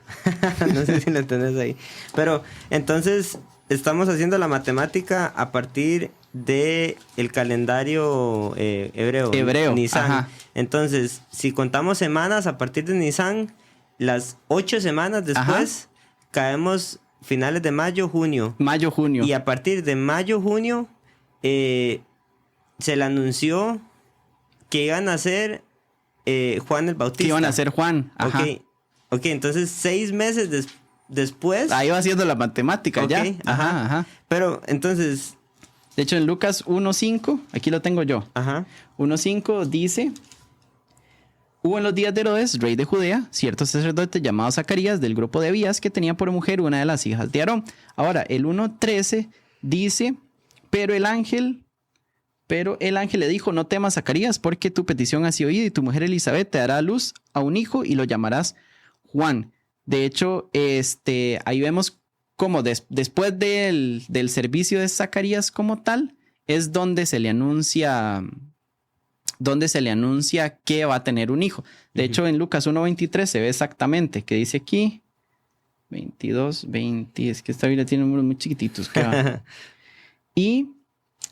No sé si lo entendés ahí. Pero entonces estamos haciendo la matemática a partir de el calendario hebreo. Nisan. Ajá. Entonces, si contamos semanas a partir de Nisan, las 8 semanas después caemos finales de mayo, junio. Mayo-junio. Y a partir de mayo, junio, se le anunció que iban a ser Juan el Bautista. Que iban a ser Juan. Ajá. Ok, entonces 6 meses después. Ahí va haciendo la matemática ya. Ajá. Pero entonces. De hecho, en Lucas 1:5, aquí lo tengo yo. 1:5 dice: hubo en los días de Herodes, rey de Judea, cierto sacerdote llamado Zacarías, del grupo de Abías, que tenía por mujer una de las hijas de Aarón. Ahora, el 1:13 dice: pero el ángel le dijo: no temas, Zacarías, porque tu petición ha sido oída y tu mujer Elizabeth te dará a luz a un hijo y lo llamarás Juan. De hecho, ahí vemos como después del servicio de Zacarías como tal, es donde se le anuncia que va a tener un hijo. De hecho, en Lucas 1:23 se ve exactamente que dice aquí 22, 20, es que esta Biblia tiene números muy chiquititos. Y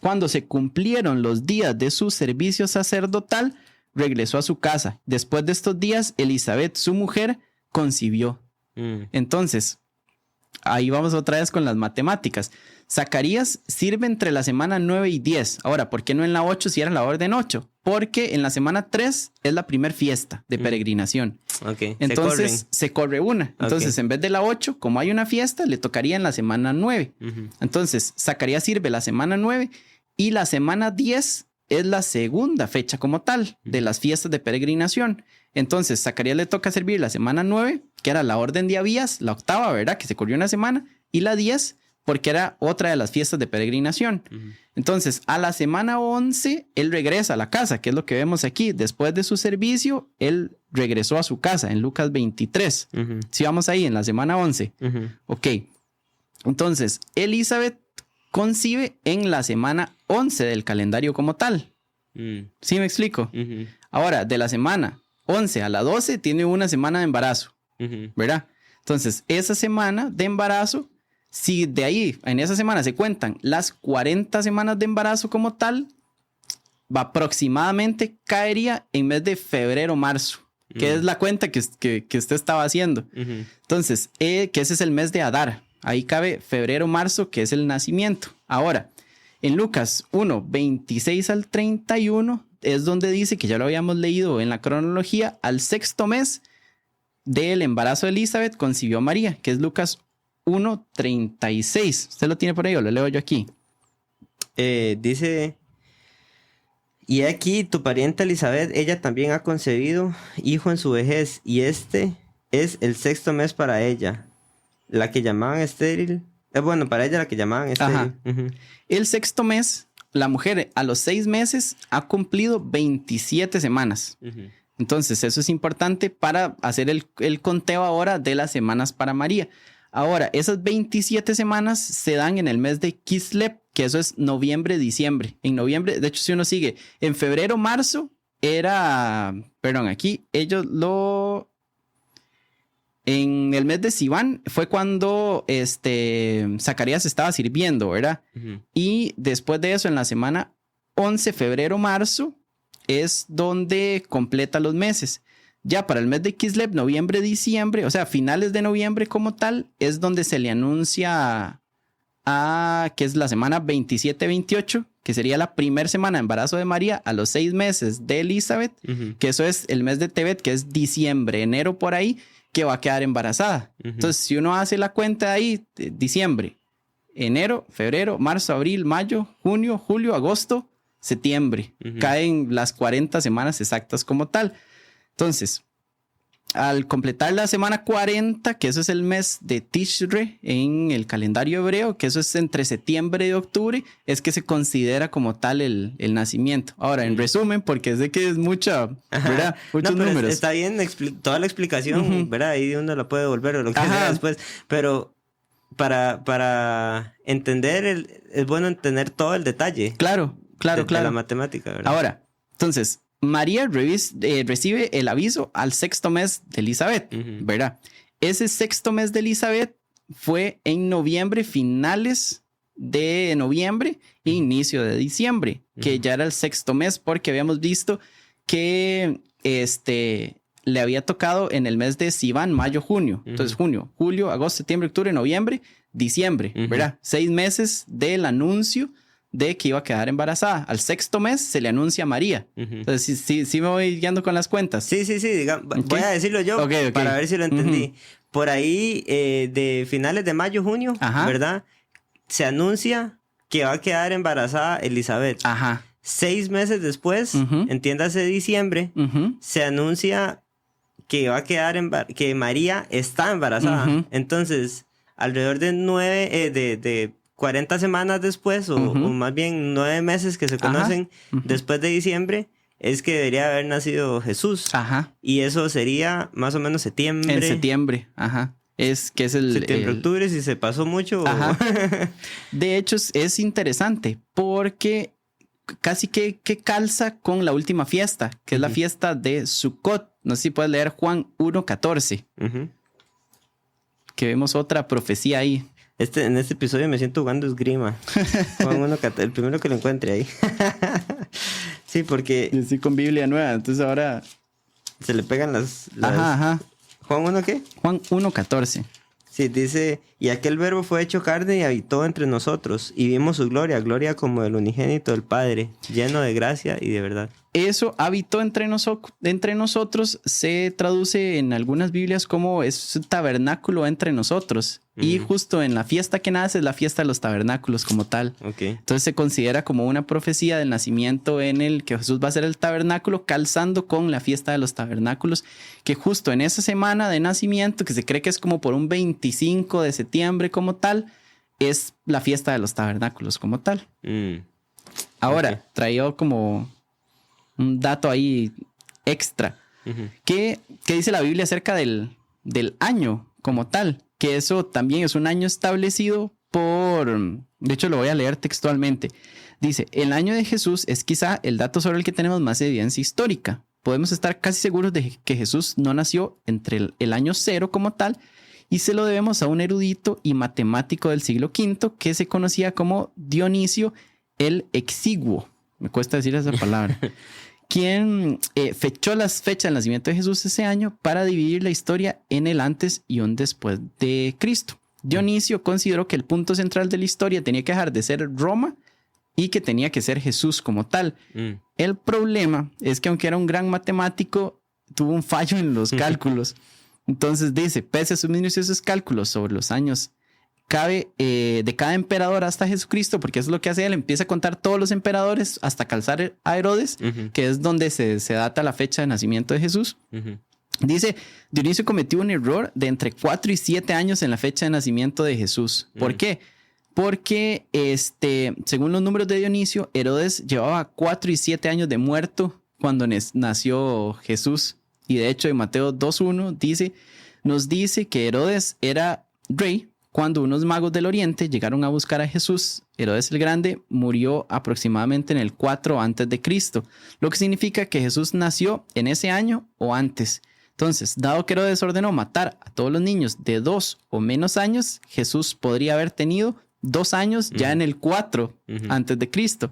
cuando se cumplieron los días de su servicio sacerdotal, regresó a su casa. Después de estos días, Elizabeth, su mujer, concibió. Entonces, ahí vamos otra vez con las matemáticas. Zacarías sirve entre la semana 9 y 10. Ahora, ¿por qué no en la 8 si era la orden 8? Porque en la semana 3 es la primer fiesta de peregrinación. Okay. Entonces se corre una. Entonces, en vez de la 8, como hay una fiesta, le tocaría en la semana 9. Entonces, Zacarías sirve la semana 9 y la semana 10 es la segunda fecha como tal de las fiestas de peregrinación. Entonces, Zacarías le toca servir la semana 9, que era la orden de Abías, la octava, ¿verdad? Que se corrió una semana, y la 10, porque era otra de las fiestas de peregrinación. Entonces, a la semana 11, él regresa a la casa, que es lo que vemos aquí. Después de su servicio, él regresó a su casa en Lucas 23. Si vamos ahí, en la semana 11. Ok. Entonces, Elizabeth concibe en la semana 11 del calendario como tal. ¿Sí me explico? Ahora, de la semana 11 a la 12 tiene una semana de embarazo, ¿verdad? Entonces, esa semana de embarazo, si de ahí, en esa semana se cuentan las 40 semanas de embarazo como tal, aproximadamente caería en mes de febrero, marzo, que es la cuenta que usted estaba haciendo. Entonces, que ese es el mes de Adar. Ahí cabe febrero, marzo, que es el nacimiento. Ahora, en Lucas 1, 26 al 31, es donde dice, que ya lo habíamos leído en la cronología, al sexto mes del embarazo de Elizabeth concibió María, que es Lucas 1, 36. ¿Usted lo tiene por ahí o lo leo yo aquí? Dice, y aquí tu pariente Elizabeth, ella también ha concebido hijo en su vejez, y este es el sexto mes para ella, la que llamaban estéril. Bueno, para ella la que llamaban estéril. El sexto mes, la mujer a los 6 meses ha cumplido 27 semanas. Entonces, eso es importante para hacer el conteo ahora de las semanas para María. Ahora, esas 27 semanas se dan en el mes de Kislev, que eso es noviembre, diciembre. En noviembre, de hecho, si uno sigue, en febrero, marzo, aquí ellos en el mes de Sivan fue cuando Zacarías estaba sirviendo, ¿verdad? Y después de eso, en la semana 11, febrero, marzo, es donde completa los meses. Ya para el mes de Kislev, noviembre, diciembre, o sea, finales de noviembre como tal, es donde se le anuncia que es la semana 27-28, que sería la primera semana de embarazo de María a los 6 meses de Elizabeth, que eso es el mes de Tebet, que es diciembre, enero por ahí, que va a quedar embarazada. Entonces, si uno hace la cuenta ahí, diciembre, enero, febrero, marzo, abril, mayo, junio, julio, agosto, septiembre. Caen las 40 semanas exactas como tal. Entonces, al completar la semana 40, que eso es el mes de Tishre en el calendario hebreo, que eso es entre septiembre y octubre, es que se considera como tal el nacimiento. Ahora, en resumen, porque sé que es ¿verdad? Muchos números. Está bien toda la explicación, ¿verdad? Ahí uno la puede volver o lo que sea después. Pero para entender, es bueno entender todo el detalle. Claro. De la matemática, ¿verdad? Ahora, entonces, María recibe el aviso al sexto mes de Elizabeth, ¿verdad? Ese sexto mes de Elizabeth fue en noviembre, finales de noviembre e inicio de diciembre, que ya era el sexto mes porque habíamos visto que le había tocado en el mes de Sivan, mayo, junio. Entonces, junio, julio, agosto, septiembre, octubre, noviembre, diciembre, ¿verdad? 6 meses del anuncio de que iba a quedar embarazada. Al sexto mes se le anuncia a María. Entonces, sí me voy guiando con las cuentas. Sí, voy a decirlo yo para ver si lo entendí. Por ahí, de finales de mayo, junio, ¿verdad? Se anuncia que va a quedar embarazada Elizabeth. 6 meses después, entiéndase diciembre, se anuncia que va a quedar que María está embarazada. Entonces, alrededor de 40 semanas después, o más bien 9 meses que se conocen después de diciembre, es que debería haber nacido Jesús. Y eso sería más o menos septiembre. En septiembre, es que es el... Septiembre, octubre, si se pasó mucho. Ajá. De hecho, es interesante porque casi que calza con la última fiesta, que es la fiesta de Sukkot. No sé si puedes leer Juan 1:14. Que vemos otra profecía ahí. En este episodio me siento jugando esgrima. Juan 1:14, el primero que lo encuentre ahí. Sí, porque... Yo estoy con Biblia nueva, entonces ahora... Se le pegan las... Ajá. ¿Juan 1 qué? Juan 1:14. Sí, dice, y aquel verbo fue hecho carne y habitó entre nosotros, y vimos su gloria como del unigénito del Padre, lleno de gracia y de verdad. Eso, habitó entre nosotros, se traduce en algunas Biblias como es tabernáculo entre nosotros. Y justo en la fiesta que nace es la fiesta de los tabernáculos como tal. Okay. Entonces se considera como una profecía del nacimiento en el que Jesús va a ser el tabernáculo, calzando con la fiesta de los tabernáculos, que justo en esa semana de nacimiento, que se cree que es como por un 25 de septiembre como tal, es la fiesta de los tabernáculos como tal. Ahora, traía como un dato ahí extra. ¿Qué dice la Biblia acerca del año como tal? Que eso también es un año establecido de hecho lo voy a leer textualmente. Dice, el año de Jesús es quizá el dato sobre el que tenemos más evidencia histórica. Podemos estar casi seguros de que Jesús no nació entre el año 0 como tal, y se lo debemos a un erudito y matemático del siglo V que se conocía como Dionisio el Exiguo. Me cuesta decir esa palabra. Quien fechó las fechas del nacimiento de Jesús ese año para dividir la historia en el antes y un después de Cristo. Dionisio consideró que el punto central de la historia tenía que dejar de ser Roma y que tenía que ser Jesús como tal. El problema es que aunque era un gran matemático, tuvo un fallo en los cálculos. Entonces dice, pese a sus minuciosos cálculos sobre los años de cada emperador hasta Jesucristo, porque eso es lo que hace él, empieza a contar todos los emperadores hasta calzar a Herodes, que es donde se data la fecha de nacimiento de Jesús. Dice, Dionisio cometió un error de entre 4 y 7 años en la fecha de nacimiento de Jesús. ¿Por qué? Porque según los números de Dionisio, Herodes llevaba 4 y 7 años de muerto cuando nació Jesús. Y de hecho en Mateo 2:1 nos dice que Herodes era rey cuando unos magos del oriente llegaron a buscar a Jesús. Herodes el Grande murió aproximadamente en el 4 antes de Cristo, lo que significa que Jesús nació en ese año o antes. Entonces, dado que Herodes ordenó matar a todos los niños de 2 o menos años, Jesús podría haber tenido 2 años ya en el 4 antes de Cristo,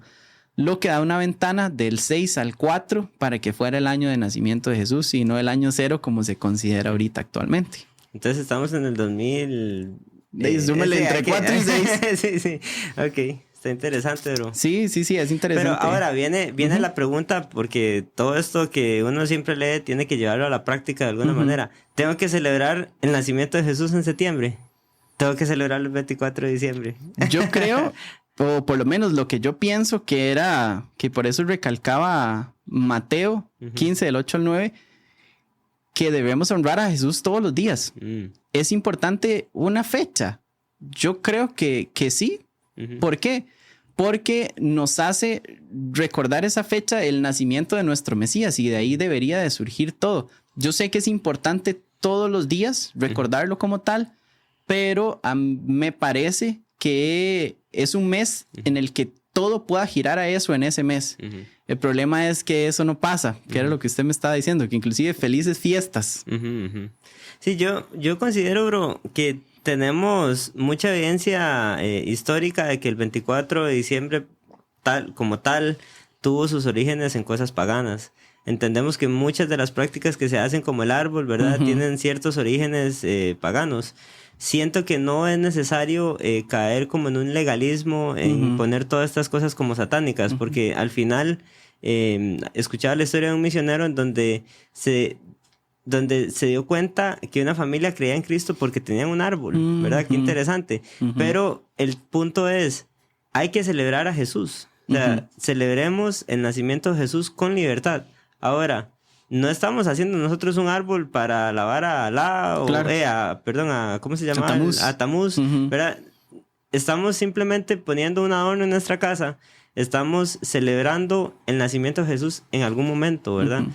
lo que da una ventana del 6 al 4 para que fuera el año de nacimiento de Jesús y no el año 0 como se considera ahorita actualmente. Entonces estamos en el 2000... Súmele entre 4 y 6. Sí. Ok. Está interesante, bro. Sí, es interesante. Pero ahora viene la pregunta, porque todo esto que uno siempre lee tiene que llevarlo a la práctica de alguna manera. ¿Tengo que celebrar el nacimiento de Jesús en septiembre? ¿Tengo que celebrar el 24 de diciembre? Yo creo, o por lo menos lo que yo pienso que era, que por eso recalcaba Mateo 15 del 8 al 9, que debemos honrar a Jesús todos los días. ¿Es importante una fecha? Yo creo que sí. ¿Por qué? Porque nos hace recordar esa fecha, el nacimiento de nuestro Mesías, y de ahí debería de surgir todo. Yo sé que es importante todos los días recordarlo como tal, pero me parece que es un mes en el que todo pueda girar a eso en ese mes. El problema es que eso no pasa, que era lo que usted me estaba diciendo, que inclusive felices fiestas. Sí, yo considero, bro, que tenemos mucha evidencia histórica de que el 24 de diciembre como tal tuvo sus orígenes en cosas paganas. Entendemos que muchas de las prácticas que se hacen como el árbol, ¿verdad? Tienen ciertos orígenes paganos. Siento que no es necesario caer como en un legalismo, en poner todas estas cosas como satánicas, porque al final escuchaba la historia de un misionero en donde se dio cuenta que una familia creía en Cristo porque tenían un árbol, ¿verdad? Qué interesante. Pero el punto es, hay que celebrar a Jesús. O sea, celebremos el nacimiento de Jesús con libertad. Ahora, no estamos haciendo nosotros un árbol para alabar a Alá o ¿cómo se llama? A Tamuz, ¿verdad? Estamos simplemente poniendo un adorno en nuestra casa. Estamos celebrando el nacimiento de Jesús en algún momento, ¿verdad?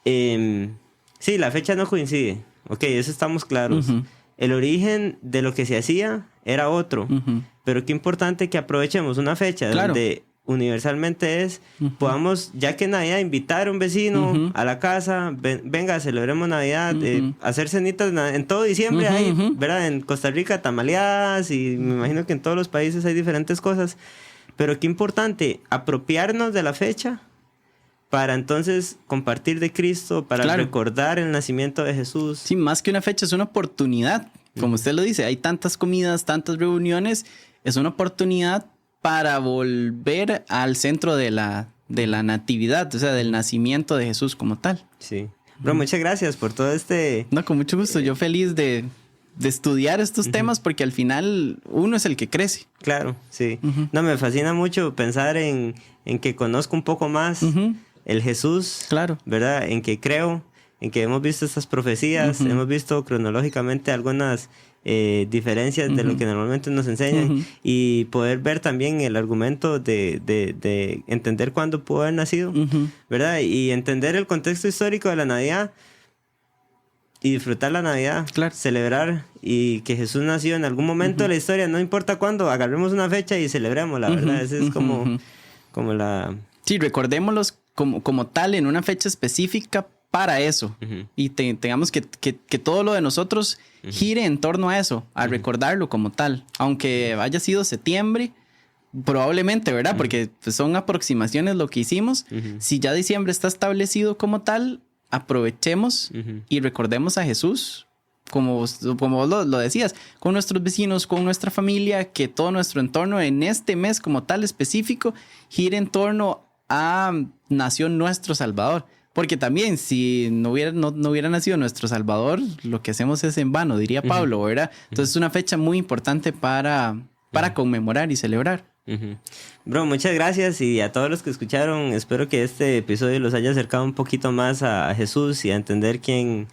Sí, la fecha no coincide. Ok, eso estamos claros. el origen de lo que se hacía era otro. Pero qué importante que aprovechemos una fecha donde universalmente podamos, ya que Navidad, invitar a un vecino a la casa, venga, celebremos Navidad, hacer cenitas en todo diciembre, hay, ¿verdad? En Costa Rica, tamaleadas, y me imagino que en todos los países hay diferentes cosas, pero qué importante apropiarnos de la fecha para entonces compartir de Cristo, para recordar el nacimiento de Jesús. Sí, más que una fecha, es una oportunidad, como usted lo dice, hay tantas comidas, tantas reuniones, es una oportunidad para volver al centro de la natividad, o sea, del nacimiento de Jesús como tal. Sí. Bro, muchas gracias por todo este... No, con mucho gusto. Yo feliz de estudiar estos temas porque al final uno es el que crece. Claro, sí. No, me fascina mucho pensar en que conozco un poco más el Jesús, ¿verdad? En que creo, en que hemos visto estas profecías, hemos visto cronológicamente algunas... diferencias de lo que normalmente nos enseñan y poder ver también el argumento de entender cuándo pudo haber nacido, ¿verdad? Y entender el contexto histórico de la Navidad y disfrutar la Navidad, celebrar y que Jesús nació en algún momento de la historia, no importa cuándo, agarremos una fecha y celebremos, la verdad. Ese es como la... Sí, recordémoslos como tal en una fecha específica para eso y tengamos que todo lo de nosotros gire en torno a eso, a recordarlo como tal, aunque haya sido septiembre, probablemente, ¿verdad? Porque pues, son aproximaciones lo que hicimos. Si ya diciembre está establecido como tal, aprovechemos y recordemos a Jesús, como vos lo decías, con nuestros vecinos, con nuestra familia, que todo nuestro entorno en este mes como tal específico gire en torno a nació nuestro Salvador. Porque también si no hubiera nacido nuestro Salvador, lo que hacemos es en vano, diría Pablo, ¿verdad? Entonces es una fecha muy importante para conmemorar y celebrar. Bro, muchas gracias, y a todos los que escucharon, espero que este episodio los haya acercado un poquito más a Jesús y a entender quién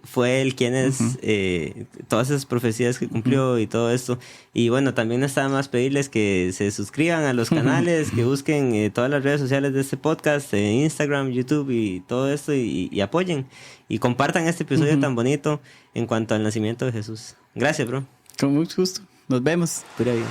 fue él, quién es, todas esas profecías que cumplió y todo esto. Y bueno, también está más pedirles que se suscriban a los canales, que busquen todas las redes sociales de este podcast, Instagram, YouTube y todo esto, y apoyen y compartan este episodio tan bonito en cuanto al nacimiento de Jesús. Gracias, bro. Con mucho gusto. Nos vemos. Pura vida.